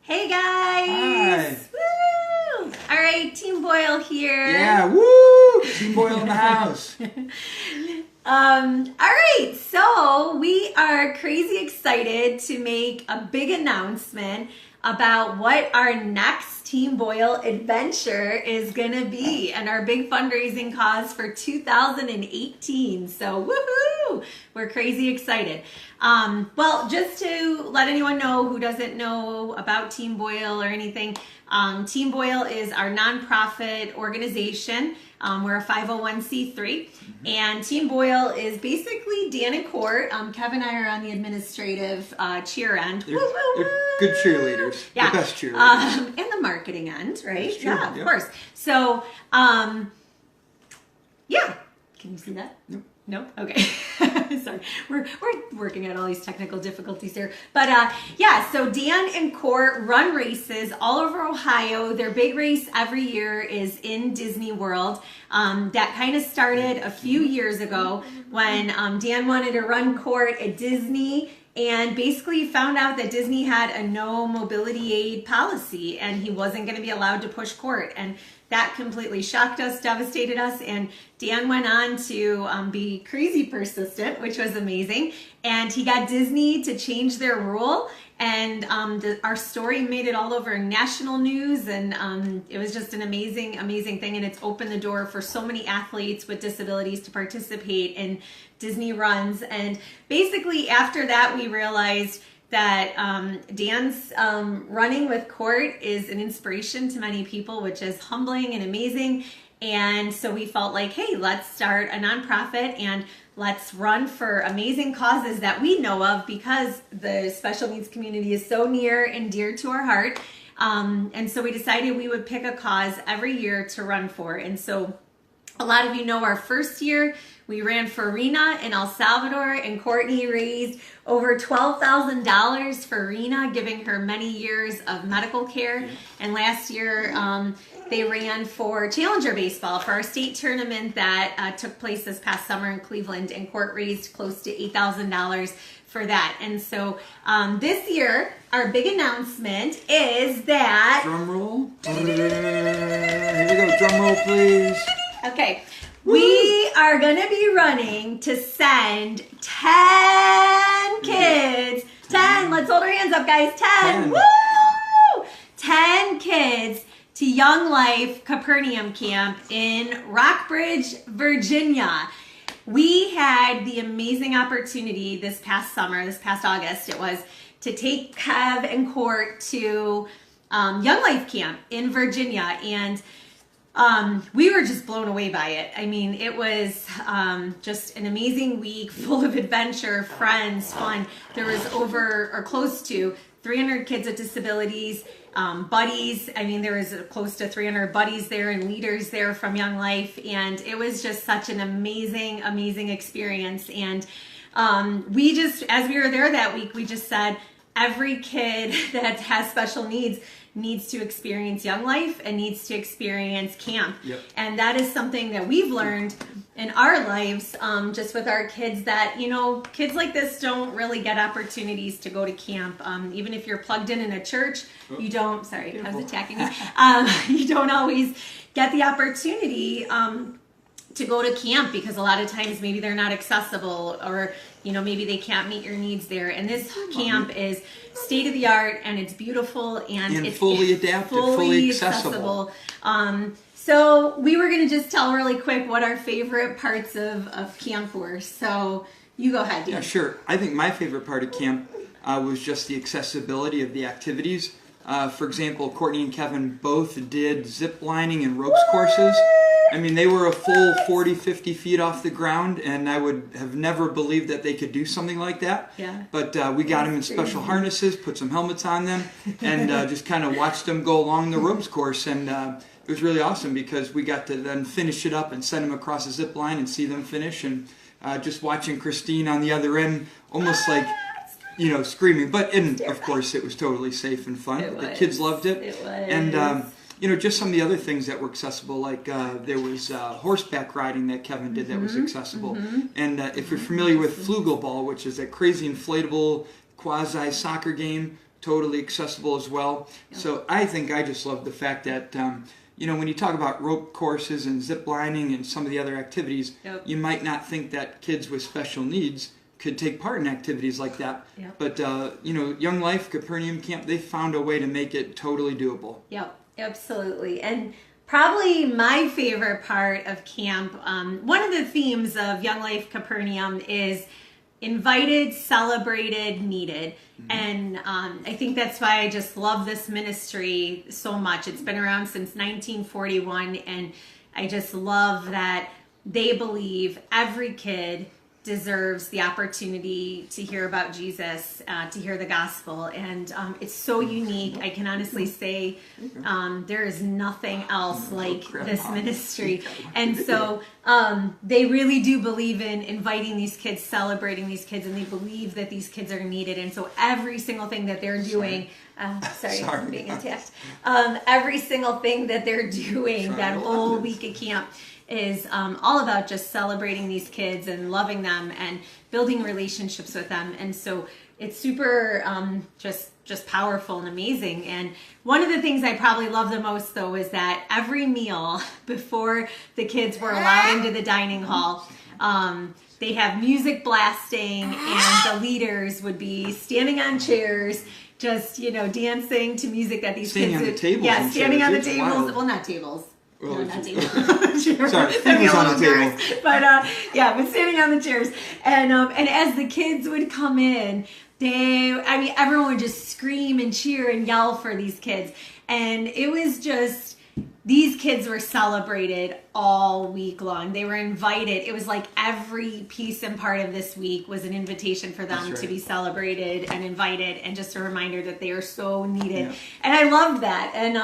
Hey guys! Hi. Woo! All right, Team Boyle here. Yeah, woo! Team Boyle in the house. All right, so we are crazy excited to make a big announcement about what our next Team Boyle adventure is gonna be and our big fundraising cause for 2018. So woohoo! We're crazy excited. Well, just to let anyone know who doesn't know about Team Boyle or anything, Team Boyle is our nonprofit organization. We're a 501c3, and Team Boyle is basically Dan and Court. Kevin and I are on the administrative cheer end. They're good cheerleaders. Yeah. The best cheerleaders. And the marketing end, right? That's true, Yeah, of yeah. course. So, yeah. Can you see that? Nope. Nope. Okay. Sorry. We're working out all these technical difficulties here. But yeah, so Dan and Court run races all over Ohio. Their big race every year is in Disney World. That kind of started a few years ago when Dan wanted to run Court at Disney and basically found out that Disney had a no mobility aid policy and he wasn't going to be allowed to push Court. And that completely shocked us, devastated us, and Dan went on to be crazy persistent, which was amazing. And he got Disney to change their rule, and our story made it all over national news, and it was just an amazing, amazing thing, and it's opened the door for so many athletes with disabilities to participate in Disney runs. And basically after that, we realized that Dan's running with Court is an inspiration to many people, which is humbling and amazing. And so we felt like, hey, let's start a nonprofit and let's run for amazing causes that we know of, because the special needs community is so near and dear to our heart. And so we decided we would pick a cause every year to run for. And so a lot of you know our first year we ran for Rena in El Salvador, and Courtney raised over $12,000 for Rena, giving her many years of medical care. And last year they ran for Challenger Baseball for our state tournament that took place this past summer in Cleveland, and Court raised close to $8,000 for that. And so this year our big announcement is that... Drum roll. Here we go. Drum roll, please. Okay. We are going to be running to send 10 kids. 10. Let's hold our hands up, guys. 10. Woo! 10 kids to Young Life Capernaum Camp in Rockbridge, Virginia. We had the amazing opportunity this past summer, this past August it was, to take Kev and Court to Young Life Camp in Virginia, and we were just blown away by it. I mean, it was just an amazing week full of adventure, friends, fun. There was over or close to 300 kids with disabilities, buddies. I mean, there was close to 300 buddies there and leaders there from Young Life. And it was just such an amazing, amazing experience. And we just, as we were there that week, we just said, every kid that has special needs to experience Young Life and needs to experience camp. Yep. And that is something that we've learned in our lives, just with our kids, that, you know, kids like this don't really get opportunities to go to camp. Even if you're plugged in a church, you don't, sorry, I was attacking you. You don't always get the opportunity to go to camp, because a lot of times maybe they're not accessible, or you know, maybe they can't meet your needs there. And this camp is state of the art, and it's beautiful, and it's fully adapted, fully accessible. So we were going to just tell really quick what our favorite parts of camp were. So you go ahead, Dan. Yeah, sure. I think my favorite part of camp was just the accessibility of the activities. For example, Courtney and Kevin both did zip lining and ropes courses. I mean, they were a full 40, 50 feet off the ground, and I would have never believed that they could do something like that. Yeah. But we got them in special harnesses, put some helmets on them, and just kind of watched them go along the ropes course. And it was really awesome, because we got to then finish it up and send them across the zip line and see them finish. And just watching Christine on the other end, almost like, you know, screaming. But of course, it was totally safe and fun. The kids loved it. It was. And you know, just some of the other things that were accessible, like there was horseback riding that Kevin did that was accessible. And if you're familiar with Flugelball, which is a crazy inflatable quasi-soccer game, totally accessible as well. Yep. So I think I just love the fact that, when you talk about rope courses and zip lining and some of the other activities, Yep. you might not think that kids with special needs could take part in activities like that. Yep. But, Young Life, Capernaum Camp, they found a way to make it totally doable. Yep, absolutely. And probably my favorite part of camp, one of the themes of Young Life Capernaum is invited, celebrated, needed. Mm-hmm. And I think that's why I just love this ministry so much. It's been around since 1941, and I just love that they believe every kid deserves the opportunity to hear about Jesus, to hear the gospel, and it's so unique. I can honestly say there is nothing else like this ministry, and so they really do believe in inviting these kids, celebrating these kids, and they believe that these kids are needed. And so every single thing that they're doing, sorry, I'm being attacked. Every single thing that they're doing that whole week of camp is all about just celebrating these kids and loving them and building relationships with them. And so it's super just powerful and amazing. And one of the things I probably love the most, though, is that every meal before the kids were allowed into the dining hall, they have music blasting, and the leaders would be standing on chairs, just dancing to music that these standing kids on the tables. Yeah, standing on the tables. Wild. Well, not tables. Well, no, not tables. Sorry, tables on the table. But standing on the chairs, and as the kids would come in, everyone would just scream and cheer and yell for these kids, and it was just. These kids were celebrated all week long. They were invited. It was like every piece and part of this week was an invitation for them to be celebrated and invited, and just a reminder that they are so needed. Yeah. And I loved that. And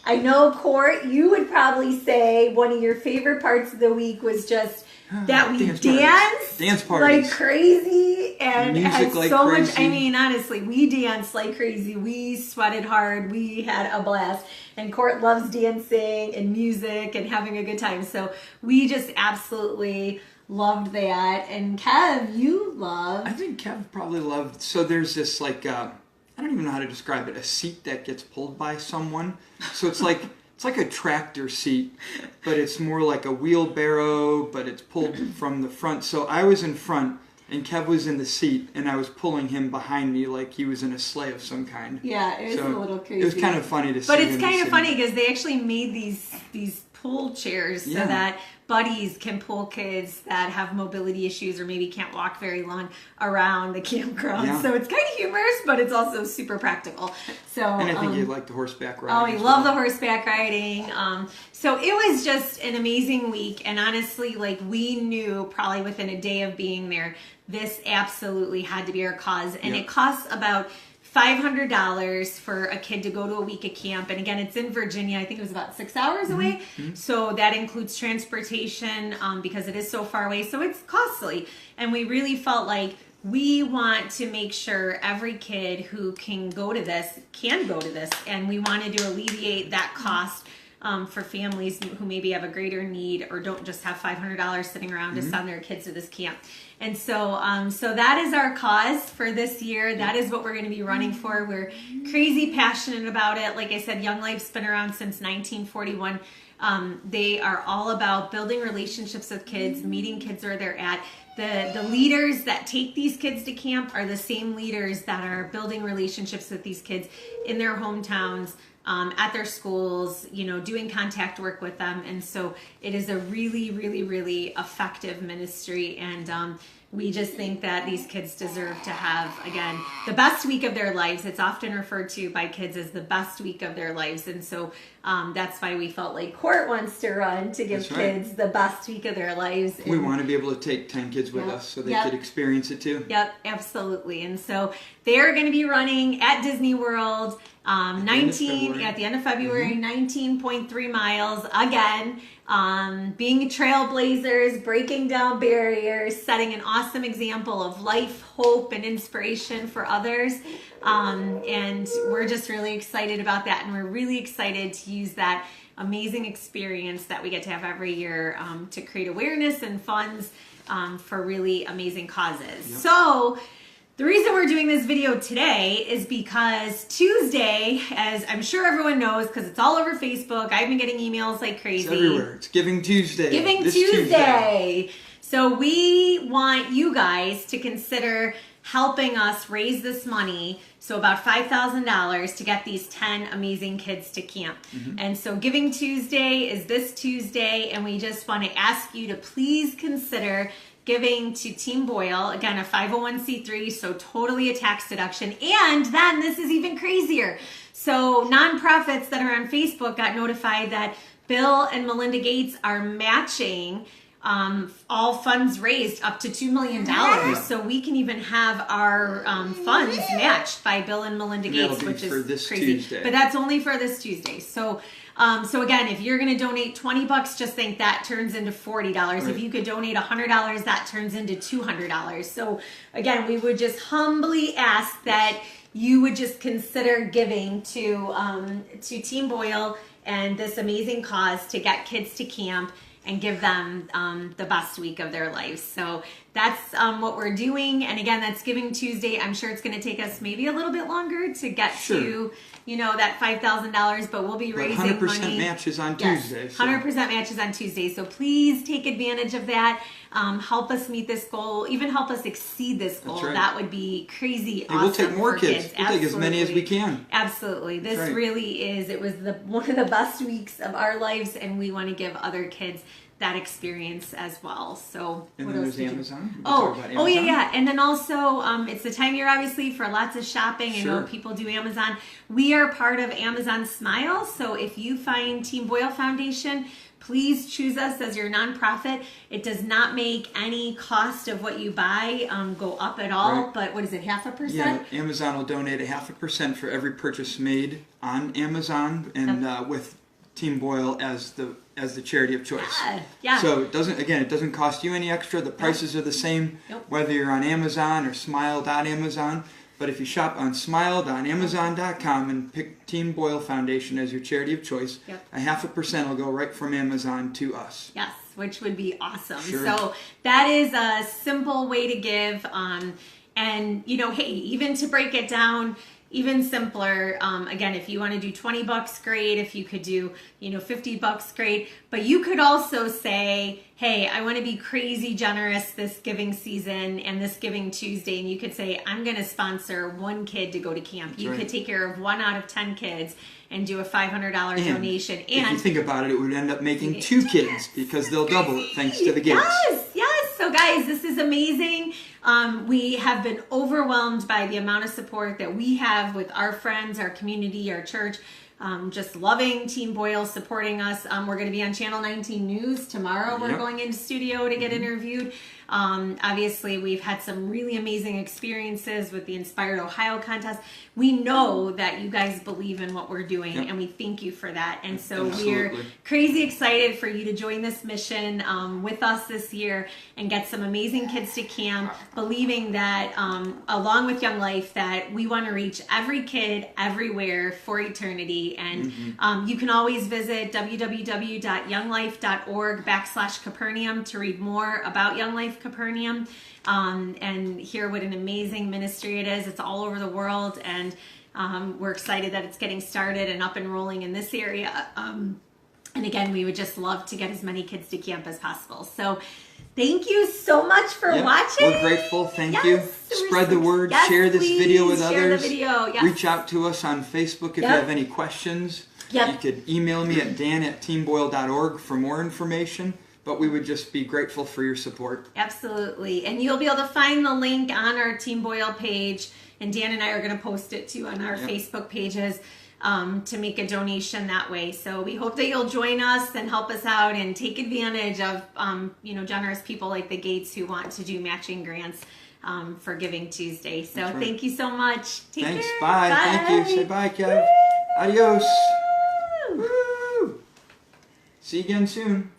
I know, Court, you would probably say one of your favorite parts of the week was just that we dance parties like crazy, and music had like so crazy. Much. I mean, honestly, we danced like crazy. We sweated hard. We had a blast. And Court loves dancing and music and having a good time. So we just absolutely loved that. And Kev, you loved. I think Kev probably loved. So there's this I don't even know how to describe it. A seat that gets pulled by someone. So it's like. It's like a tractor seat, but it's more like a wheelbarrow, but it's pulled from the front. So I was in front, and Kev was in the seat, and I was pulling him behind me like he was in a sleigh of some kind. Yeah, it was a little crazy. It was kind of funny to see. But it's kind of funny because they actually made these pull chairs so that buddies can pull kids that have mobility issues or maybe can't walk very long around the campground. Yeah. So it's kind of humorous, but it's also super practical. So and I think you like the horseback riding. Oh, you love the horseback riding. So it was just an amazing week, and honestly, we knew probably within a day of being there, this absolutely had to be our cause, and it costs about $500 for a kid to go to a week of camp. And again, it's in Virginia. I think it was about 6 hours away. Mm-hmm. So that includes transportation because it is so far away. So it's costly. And we really felt like we want to make sure every kid who can go to this can go to this. And we wanted to alleviate that cost for families who maybe have a greater need or don't just have $500 sitting around to send their kids to this camp. And so so that is our cause for this year. That is what we're going to be running for. We're crazy passionate about it. Like I said, Young Life's been around since 1941. They are all about building relationships with kids, meeting kids where they're at. The leaders that take these kids to camp are the same leaders that are building relationships with these kids in their hometowns, at their schools, doing contact work with them. And so it is a really, really, really effective ministry. And we just think that these kids deserve to have, again, the best week of their lives. It's often referred to by kids as the best week of their lives. And so that's why we felt like Court wants to run to give kids the best week of their lives. We want to be able to take 10 kids with us so they could experience it too. Yep, absolutely. And so they're going to be running at Disney World at the end of February, 19.3 miles. Again, being trailblazers, breaking down barriers, setting an awesome example of life, hope, and inspiration for others. And we're just really excited about that. And we're really excited to use that amazing experience that we get to have every year to create awareness and funds for really amazing causes. Yep. So The reason we're doing this video today is because Tuesday, as I'm sure everyone knows, because it's all over Facebook, I've been getting emails like crazy. It's everywhere. It's Giving Tuesday. Giving Tuesday. So we want you guys to consider helping us raise this money, so about $5,000 to get these 10 amazing kids to camp. And so Giving Tuesday is this Tuesday, and we just want to ask you to please consider giving to Team Boyle, again, a 501c3, so totally a tax deduction. And then this is even crazier. So nonprofits that are on Facebook got notified that Bill and Melinda Gates are matching all funds raised up to $2 million. So we can even have our funds matched by Bill and Melinda Gates, which is crazy. Tuesday. But that's only for this Tuesday. So so again, if you're going to donate $20, just think that turns into $40. Right. If you could donate $100, that turns into $200. So again, we would just humbly ask that you would just consider giving to Team Boyle and this amazing cause to get kids to camp and give them the best week of their lives. So that's what we're doing. And again, that's Giving Tuesday. I'm sure it's going to take us maybe a little bit longer to get to, you know, that $5,000, but we'll be raising 100% money. matches on Tuesday. 100% matches on Tuesday. So please take advantage of that. Help us meet this goal. Even help us exceed this goal. Right. That would be crazy awesome. We'll take more kids. We'll take as many as we can. Absolutely. This really is. It was one of the best weeks of our lives, and we want to give other kids that experience as well. So and then there's Amazon. Oh yeah. And then also it's the time of year obviously for lots of shopping. I know people do Amazon. We are part of Amazon Smile. So if you find Team Boyle Foundation, please choose us as your nonprofit. It does not make any cost of what you buy go up at all. But what is it, 0.5%? Yeah, Amazon will donate 0.5% for every purchase made on Amazon, and with Team Boyle as the charity of choice. So it doesn't cost you any extra. The prices are the same whether you're on Amazon or Smile.Amazon. But if you shop on Smile.Amazon.com and pick Team Boyle Foundation as your charity of choice, 0.5% will go right from Amazon to us. Yes, which would be awesome. So that is a simple way to give. And you know, hey, even to break it down even simpler, again, if you want to do $20, great. If you could do, you know, $50, great. But you could also say, hey, I want to be crazy generous this giving season and this Giving Tuesday. And you could say, I'm going to sponsor one kid to go to camp. You could take care of 1 out of 10 kids and do a $500 donation. And if you think about it, it would end up making 2 kids because they'll double it thanks to the Gates. Yes. So guys, this is amazing. We have been overwhelmed by the amount of support that we have with our friends, our community, our church. Just loving Team Boyle supporting us. We're going to be on Channel 19 News tomorrow. We're going into studio to get interviewed. Obviously, we've had some really amazing experiences with the Inspired Ohio contest. We know that you guys believe in what we're doing, and we thank you for that. And so we're crazy excited for you to join this mission with us this year and get some amazing kids to camp, believing that along with Young Life, that we want to reach every kid everywhere for eternity. And you can always visit www.younglife.org/Capernaum to read more about Young Life Capernaum and hear what an amazing ministry it is. It's all over the world, and we're excited that it's getting started and up and rolling in this area. And again, we would just love to get as many kids to camp as possible. So thank you so much for watching. We're grateful. Thank you. Spread the word. Share this video with others. Reach out to us on Facebook if you have any questions. You could email me at dan@teamboyle.org for more information. But we would just be grateful for your support. Absolutely. And you'll be able to find the link on our Team Boyle page. And Dan and I are going to post it too on our Facebook pages to make a donation that way. So we hope that you'll join us and help us out and take advantage of you know, generous people like the Gates who want to do matching grants for Giving Tuesday. So thank you so much. Take care. Bye. Thank you. Say bye, Kev. Adios. Woo. See you again soon.